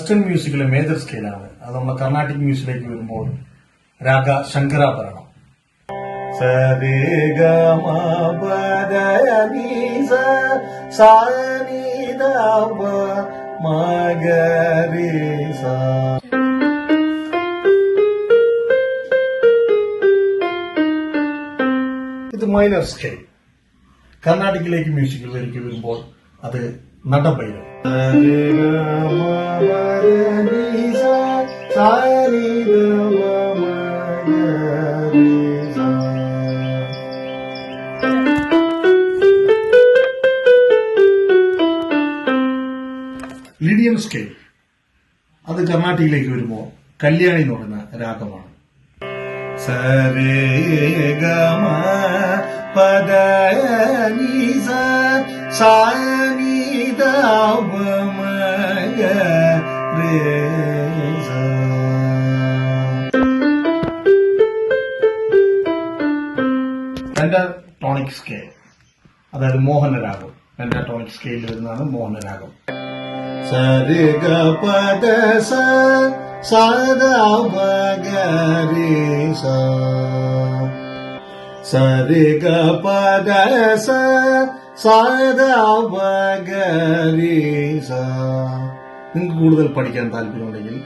Western മ്യൂസിക്കിലെ major സ്കെയിലാണ്. അത് നമ്മുടെ കർണാട്ടിക് മ്യൂസിക്കിലേക്ക് വരുമ്പോൾ രാഗ ശങ്കരാഭരണം. ഇത് മൈനർ സ്കെയിൽ. കർണാടിക്കിലേക്ക് മ്യൂസിക്കിലേക്ക് വരുമ്പോൾ അത് നടഭൈരവി. ലിഡിയൻ സ്കെയിൽ. അത് കർണാട്ടിക്കിലേക്ക് വരുമ്പോൾ കല്യാണി എന്ന് പറയുന്ന രാഗമാണ്. സരേഗമ പദനീസ സാനിദവമയ രേസ. പെന്റാടോണിക് സ്കെയിൽ, അതായത് മോഹനരാഗം. പെന്റാടോണിക് സ്കെയിലിൽ വരുന്നതാണ് മോഹനരാഗം. സരിഗ പദ സദാവഗരീസ സരിഗ പദ സദാവഗരീസ. നിങ്ങൾക്ക് കൂടുതൽ പഠിക്കാൻ താല്പര്യമുണ്ടെങ്കിൽ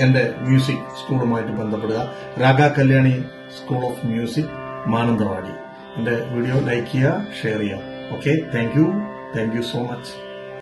എന്റെ മ്യൂസിക് സ്കൂളുമായിട്ട് ബന്ധപ്പെടുക. Raga Kalyani school of music, Mananthavady. എന്റെ വീഡിയോ ലൈക്ക് ചെയ്യുക, ഷെയർ ചെയ്യുക. Okay, thank you so much.